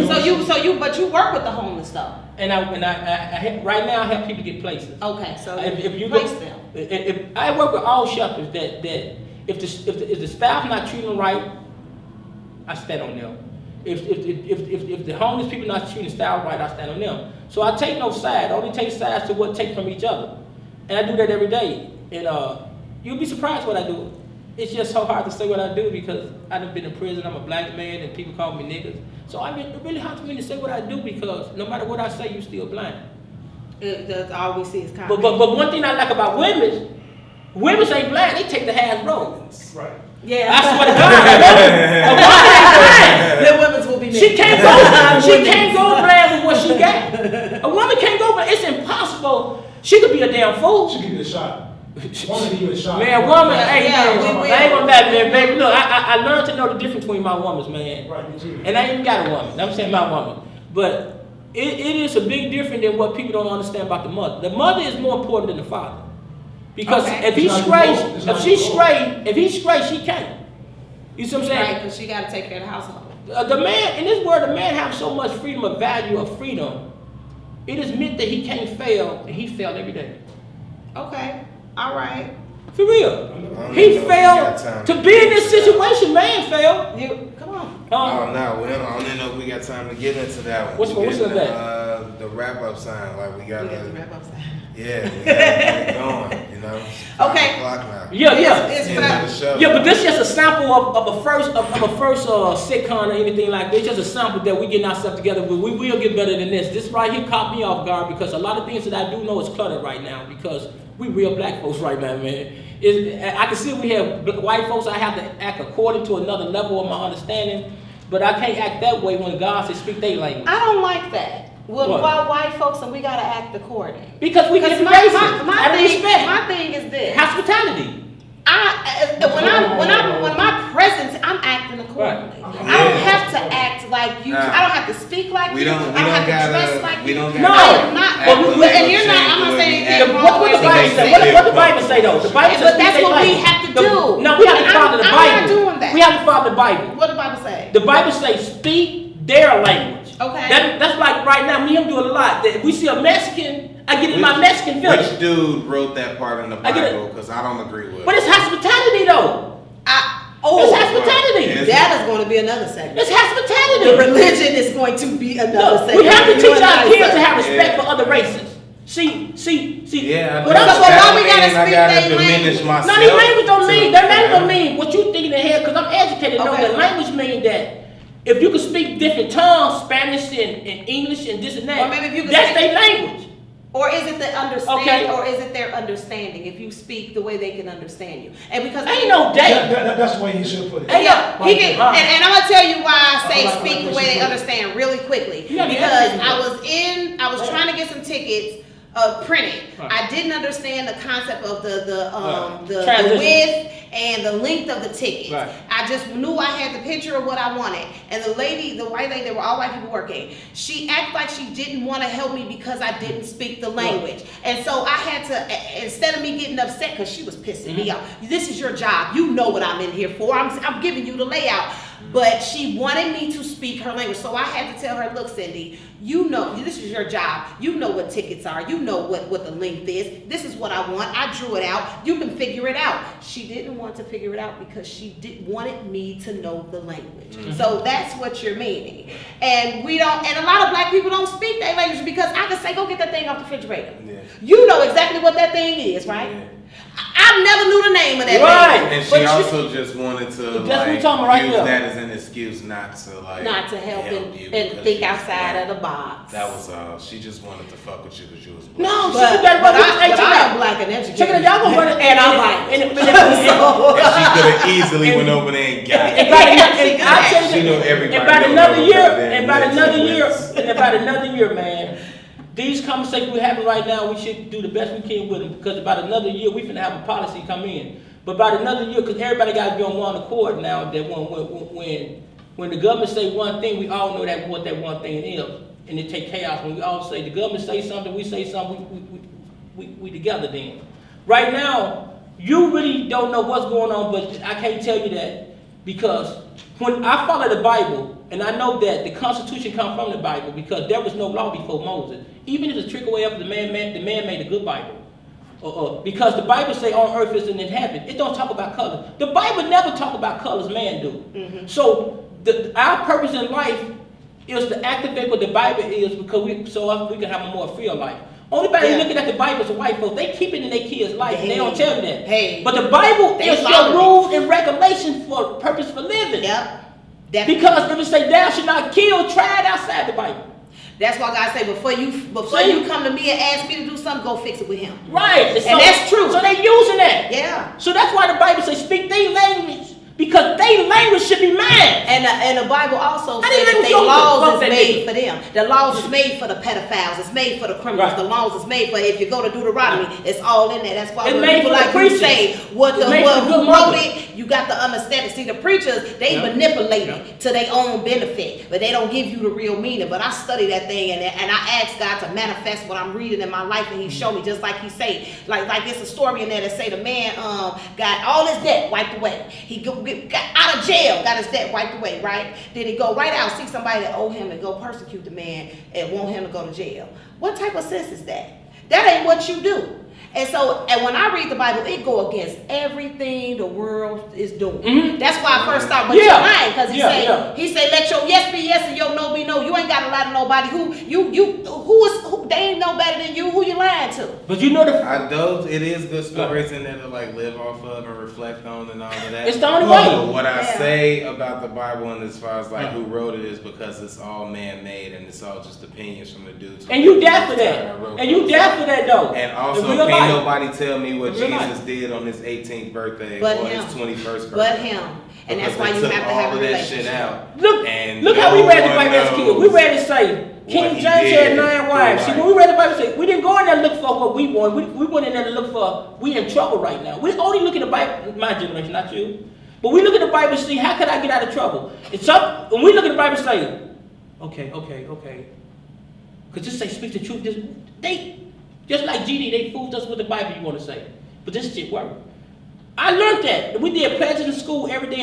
Speaker 2: you work with the homeless though.
Speaker 4: And I right now I help people get places.
Speaker 2: Okay, so
Speaker 4: if you
Speaker 2: place
Speaker 4: go,
Speaker 2: them.
Speaker 4: If I work with all shelters that if the staff not treating them right, I stand on them. If the homeless people not treating the staff right, I stand on them. So I take no side. I only take sides to what take from each other. And I do that every day. And you'll be surprised what I do. It's just so hard to say what I do because I've been in prison. I'm a black man and people call me niggas. So it's really hard for me to say what I do because no matter what I say, you still blind.
Speaker 2: That's all we see is
Speaker 4: But
Speaker 2: comment.
Speaker 4: one thing I like about women ain't blind. They take the half road.
Speaker 5: Right.
Speaker 2: Yeah.
Speaker 4: I swear to God, a woman ain't blind.
Speaker 2: The women's will be
Speaker 4: She can't go blind with what she got. A woman can't go blind. It's impossible. She could be a damn fool.
Speaker 5: She give it a shot. Woman give it a shot.
Speaker 4: Man, woman, hey,
Speaker 2: Yeah,
Speaker 4: man,
Speaker 2: we
Speaker 4: I ain't gonna lie, man, baby. Look, I learned to know the difference between my women, man.
Speaker 5: Right, me too.
Speaker 4: And I ain't got a woman. I'm saying my woman. But it is a big difference than what people don't understand about the mother. The mother is more important than the father. Because
Speaker 2: Okay.
Speaker 4: if he's
Speaker 5: It's
Speaker 4: straight,
Speaker 5: not even
Speaker 4: if she's straight, she can't. You see what I'm saying?
Speaker 2: Right, because she got to take care of the household.
Speaker 4: The man, in this world, the man have so much freedom of value of freedom. It is meant that he can't fail, and he failed every day.
Speaker 2: Okay. All right.
Speaker 4: For real. He failed to be in this situation, man failed.
Speaker 2: Come on.
Speaker 1: Oh no, I don't even know if we got time to get into that one.
Speaker 4: What's
Speaker 1: Getting
Speaker 4: that?
Speaker 1: The wrap up sign, like we gotta.
Speaker 2: We got to wrap up.
Speaker 1: Yeah, we gotta get it going. You know. It's 5
Speaker 2: Okay.
Speaker 1: o'clock now.
Speaker 4: Yeah.
Speaker 2: It's
Speaker 1: End of the show.
Speaker 4: Yeah, but this is just a sample of a first sitcom or anything like this. It's just a sample that we getting ourselves together with. We will get better than this. This right here caught me off guard because a lot of things that I do know is cluttered right now because we real black folks right now, man. I can see we have white folks. I have to act according to another level of my understanding, but I can't act that way when God says speak their language.
Speaker 2: I don't like that. Well,
Speaker 4: What?
Speaker 2: why white folks and we got to act according?
Speaker 4: Because we get
Speaker 2: Because
Speaker 4: racist out of respect.
Speaker 2: my thing is this.
Speaker 4: Hospitality.
Speaker 2: When my presence, I'm acting accordingly.
Speaker 4: Right.
Speaker 2: I don't have to act like you.
Speaker 1: Nah.
Speaker 2: I don't have to speak like
Speaker 1: We
Speaker 2: you.
Speaker 1: don't. We
Speaker 2: I don't
Speaker 1: don't
Speaker 2: have to dress
Speaker 1: gotta.
Speaker 2: like
Speaker 1: We
Speaker 2: you.
Speaker 1: don't
Speaker 4: No.
Speaker 1: gotta.
Speaker 2: I am not.
Speaker 1: act
Speaker 2: And
Speaker 1: political
Speaker 2: you're not.
Speaker 1: change
Speaker 2: I'm not
Speaker 1: the way
Speaker 2: saying
Speaker 1: we
Speaker 2: anything
Speaker 1: act.
Speaker 2: wrong.
Speaker 4: What the
Speaker 2: with
Speaker 4: Bible
Speaker 2: it.
Speaker 4: say? What the Bible say though? The Bible says
Speaker 2: But that's
Speaker 4: speak
Speaker 2: what
Speaker 4: their
Speaker 2: we
Speaker 4: language.
Speaker 2: have to do.
Speaker 4: No, we have to follow the
Speaker 2: I'm
Speaker 4: Bible.
Speaker 2: not doing that.
Speaker 4: We have to follow the Bible.
Speaker 2: What the Bible say?
Speaker 4: The Bible says speak their language.
Speaker 2: Okay.
Speaker 4: That's like right now, me and him doing a lot. If we see a Mexican, I get in my Mexican feeling.
Speaker 1: Which dude wrote that part in the
Speaker 4: I get it.
Speaker 1: Bible? Because I don't agree with.
Speaker 4: But it's hospitality though. It's hospitality.
Speaker 1: Yes.
Speaker 2: That is going to be another segment.
Speaker 4: It's hospitality.
Speaker 2: The religion is going to be another
Speaker 4: Look,
Speaker 2: segment.
Speaker 4: we have to teach our kids to have
Speaker 1: Yeah.
Speaker 4: respect for other races. See.
Speaker 1: Yeah.
Speaker 4: What
Speaker 1: I
Speaker 4: I'm
Speaker 1: know.
Speaker 2: So why
Speaker 1: That
Speaker 2: we
Speaker 1: mean
Speaker 2: gotta
Speaker 1: I
Speaker 2: speak
Speaker 1: gotta
Speaker 2: their
Speaker 1: diminish
Speaker 2: language?
Speaker 1: myself.
Speaker 4: No, the language don't
Speaker 1: to-
Speaker 4: mean. Their language don't mean what you think in the head. Because I'm educated. No,
Speaker 2: Okay.
Speaker 4: the language mean that if you can speak different tongues, Spanish and English and this and that,
Speaker 2: Or maybe if you can
Speaker 4: that's
Speaker 2: speak-
Speaker 4: their language.
Speaker 2: Or is it the understanding?
Speaker 4: Okay.
Speaker 2: Or is it their understanding? If you speak the way they can understand you, and because
Speaker 4: Ain't no date.
Speaker 5: That's the way he should put it.
Speaker 4: Hey,
Speaker 2: yeah, he can,
Speaker 4: Right.
Speaker 2: and I'm gonna tell you why I say
Speaker 5: like
Speaker 2: speak the way they understand really quickly.
Speaker 4: Yeah,
Speaker 2: Because
Speaker 4: yeah.
Speaker 2: I was trying to get some tickets printed.
Speaker 4: Right.
Speaker 2: I didn't understand the concept of the
Speaker 4: Transition.
Speaker 2: width and the length of the ticket.
Speaker 4: Right.
Speaker 2: I just knew I had the picture of what I wanted. And the white lady, they were all white people working. She acted like she didn't want to help me because I didn't speak the language. And so I had to, instead of me getting upset, because she was pissing me off, this is your job. You know what I'm in here for. I'm giving you the layout. But she wanted me to speak her language. So I had to tell her, look, Cindy, you know, this is your job. You know what tickets are. You know what the length is. This is what I want. I drew it out. You can figure it out. She didn't want to figure it out because she wanted me to know the language. So that's what you're meaning. And and a lot of black people don't speak that language because I can say, go get that thing off the refrigerator.
Speaker 1: Yeah.
Speaker 2: You know exactly what that thing is, right?
Speaker 1: Yeah.
Speaker 2: I never knew the name of that
Speaker 4: Right.
Speaker 2: thing.
Speaker 1: And she
Speaker 2: But you-
Speaker 1: also just wanted to
Speaker 4: That's what we're
Speaker 1: like
Speaker 4: talking about right
Speaker 1: use
Speaker 4: there.
Speaker 1: that as an excuse not to
Speaker 2: not to help
Speaker 1: you
Speaker 2: and
Speaker 1: because
Speaker 2: think
Speaker 1: she was
Speaker 2: outside
Speaker 1: black.
Speaker 2: of the box.
Speaker 1: That was all. She just wanted to fuck with you because you was black.
Speaker 4: No,
Speaker 2: But,
Speaker 4: she got
Speaker 2: but
Speaker 4: hey, check it
Speaker 2: I
Speaker 4: out.
Speaker 2: am black and educated.
Speaker 4: Check it out, y'all gonna run it,
Speaker 2: and I'm white.
Speaker 1: And she could have easily went over there and got it. She knew everybody.
Speaker 4: About
Speaker 1: that
Speaker 4: another
Speaker 1: was
Speaker 4: year,
Speaker 1: over there
Speaker 4: and about
Speaker 1: and
Speaker 4: another
Speaker 1: let
Speaker 4: year,
Speaker 1: you
Speaker 4: and about another year, man. These conversations we're having right now, we should do the best we can with them because about another year we finna have a policy come in. But about another year, because everybody got to be on one accord now. That when the government say one thing, we all know that what that one thing is, and it take chaos. When we all say the government say something, we say something, we together then. Right now, you really don't know what's going on, but I can't tell you that because when I follow the Bible, and I know that the Constitution comes from the Bible because there was no law before Moses. Even if it's a trick away after the man made a good Bible. Because the Bible say on earth is in heaven. It don't talk about color. The Bible never talk about colors, man do. Mm-hmm. So our purpose in life is to activate what the Bible is because we can have a more free life. Only
Speaker 2: Yeah.
Speaker 4: looking at the Bible is the white folks. They keep it in their kids' life, and they don't
Speaker 2: Hey.
Speaker 4: tell them that.
Speaker 2: Hey.
Speaker 4: But the Bible
Speaker 2: They
Speaker 4: is
Speaker 2: follow
Speaker 4: your rules and regulations for purpose for living.
Speaker 2: Yep. Definitely.
Speaker 4: Because if it say thou should not kill, try it outside the Bible.
Speaker 2: That's why God say before you come to me and ask me to do something, go fix it with him.
Speaker 4: Right.
Speaker 2: And that's true.
Speaker 4: So they using that.
Speaker 2: Yeah.
Speaker 4: So that's why the Bible says speak their language. Because their language should be mine.
Speaker 2: And the Bible also
Speaker 4: I
Speaker 2: says
Speaker 4: didn't
Speaker 2: that
Speaker 4: even
Speaker 2: the
Speaker 4: know what
Speaker 2: laws is
Speaker 4: that
Speaker 2: made
Speaker 4: means.
Speaker 2: for them. The laws is made for the pedophiles. It's made for the criminals.
Speaker 4: Right.
Speaker 2: The laws is made for, if you go to Deuteronomy, it's all in there. That's why
Speaker 4: It's
Speaker 2: when
Speaker 4: made
Speaker 2: people
Speaker 4: for the
Speaker 2: like you
Speaker 4: preachers.
Speaker 2: say what
Speaker 4: It's made for the
Speaker 2: who
Speaker 4: good
Speaker 2: wrote
Speaker 4: mother.
Speaker 2: it, you got to understand it. See, the preachers, they
Speaker 4: Yeah.
Speaker 2: manipulate
Speaker 4: Yeah.
Speaker 2: it to their own benefit, but they don't give you the real meaning. But I study that thing and I ask God to manifest what I'm reading in my life, and He showed me just like He say. Like it's a story in there that say the man got all his debt wiped away. He got out of jail, got his debt wiped away, right? Then he go right out, see somebody that owe him and go persecute the man and want him to go to jail. What type of sense is that? That ain't what you do. And when I read the Bible, it go against everything the world is doing.
Speaker 4: Mhm.
Speaker 2: That's why I first start with
Speaker 4: Yeah.
Speaker 2: your mind, because he say let your yes be yes and your no be no. You ain't got to lie to nobody. Who they ain't no better than you. Who you lying to?
Speaker 4: But you know
Speaker 1: It is good stories in there to like live off of and reflect on and all of that.
Speaker 4: It's the only
Speaker 1: But
Speaker 4: way.
Speaker 1: what I
Speaker 2: Yeah.
Speaker 1: say about the Bible and as far as like who wrote it is because it's all man-made and it's all just opinions from the dudes.
Speaker 4: and you deaf for that. And you deaf for that though.
Speaker 1: And
Speaker 4: In
Speaker 1: also,
Speaker 4: real
Speaker 1: can't
Speaker 4: life.
Speaker 1: nobody tell me what
Speaker 4: In real
Speaker 1: Jesus
Speaker 4: life.
Speaker 1: did on his 18th birthday
Speaker 2: But
Speaker 1: or
Speaker 2: him.
Speaker 1: his 21st birthday.
Speaker 2: But him. And that's why
Speaker 1: Because
Speaker 2: you
Speaker 1: they
Speaker 2: have to
Speaker 1: took
Speaker 2: have
Speaker 1: all
Speaker 2: a
Speaker 1: of that shit
Speaker 2: relationship.
Speaker 1: out. And
Speaker 4: Look how we
Speaker 1: no
Speaker 4: read the
Speaker 1: one
Speaker 4: Bible as kids.
Speaker 1: knows
Speaker 4: We read it say, King
Speaker 1: what
Speaker 4: James
Speaker 1: he
Speaker 4: had
Speaker 1: did
Speaker 4: 9 wives. See,
Speaker 1: through
Speaker 4: when we read the Bible, say, we didn't go in there to look for what we want. We went in there to look for, we in trouble right now. We only look at the Bible, my generation, not you. But we look at the Bible and see, how could I get out of trouble? When we look at the Bible and say, okay. Because just say, speak the truth. Just like GD, they fooled us with the Bible, you want to say. But this shit worked. I learned that. We did pledges in school every day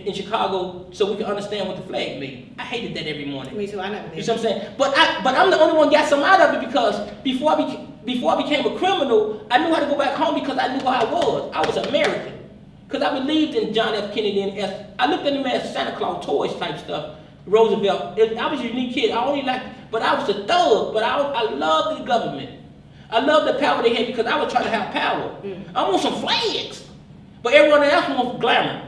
Speaker 4: in Chicago so we could understand what the flag means. I hated that every morning.
Speaker 2: Me too. I never did.
Speaker 4: You see what I'm saying? But I'm the only one got some out of it because before I became a criminal, I knew how to go back home because I knew who I was. I was American. Because I believed in John F. Kennedy and I looked at him as Santa Claus toys type stuff. Roosevelt. I was a unique kid. But I was a thug. But I loved the government. I loved the power they had because I was trying to have power. I want some flags. But everyone else wants glamour.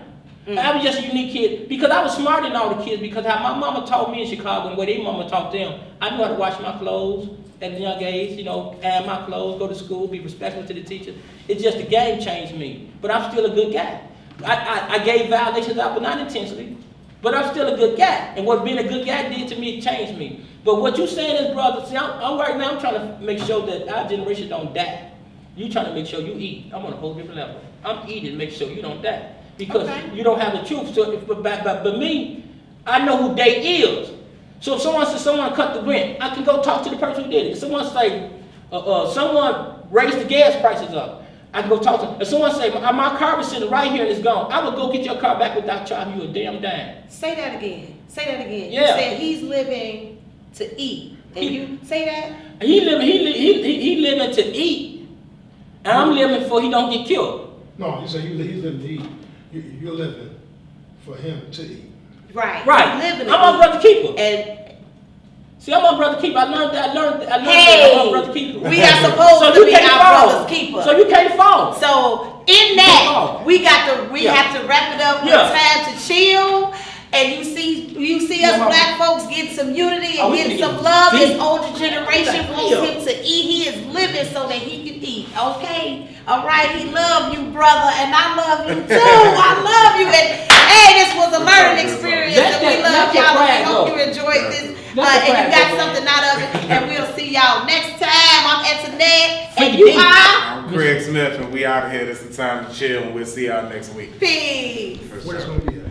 Speaker 4: I was just a unique kid because I was smarter than all the kids because how my mama taught me in Chicago and where their mama taught them. I knew how to wash my clothes at a young age, iron my clothes, go to school, be respectful to the teacher. It's just the game changed me. But I'm still a good guy. I gave violations out, but not intentionally. But I'm still a good guy. And what being a good guy did to me, it changed me. But what you're saying is, brother, see, I'm right now, I'm trying to make sure that our generation don't die. You trying to make sure you eat. I'm on a whole different level. I'm eating to make sure you don't die. Because you don't have the truth. So, but me, I know who they is. So if someone says someone cut the rent, I can go talk to the person who did it. If someone say, someone raised the gas prices up, I can go talk to them. If someone say, my car was sitting right here and it's gone, I will go get your car back without charging you a damn dime.
Speaker 2: Say that again.
Speaker 4: Yeah.
Speaker 2: You said he's living to eat. And you say that?
Speaker 4: He living to eat. And I'm living for he don't get killed.
Speaker 5: No, you say he's living to eat. You're living for him to eat.
Speaker 2: Right.
Speaker 4: Right.
Speaker 2: Living to
Speaker 4: I'm
Speaker 2: eat.
Speaker 4: my brother keeper.
Speaker 2: And
Speaker 4: See, I'm my brother keeper. I learned that
Speaker 2: hey,
Speaker 4: I'm my brother keeper.
Speaker 2: we are supposed to be our brother's keeper.
Speaker 4: So you can't fall.
Speaker 2: So in that, we have to wrap it up with time to chill. And you see us black folks getting some unity and getting some love. This older generation wants him to eat. He is living so that he can eat. Okay? All right. He love you, brother, and I love you too. I love you. And hey, this was a learning experience, and we love y'all. We hope you enjoyed this, and you got something out of it. And we'll see y'all next time. I'm Antonette, and you are.
Speaker 1: I'm Craig Smith, and we out of here. This is the time to chill, and we'll see y'all next week.
Speaker 2: Peace.
Speaker 5: Where it's going to be at?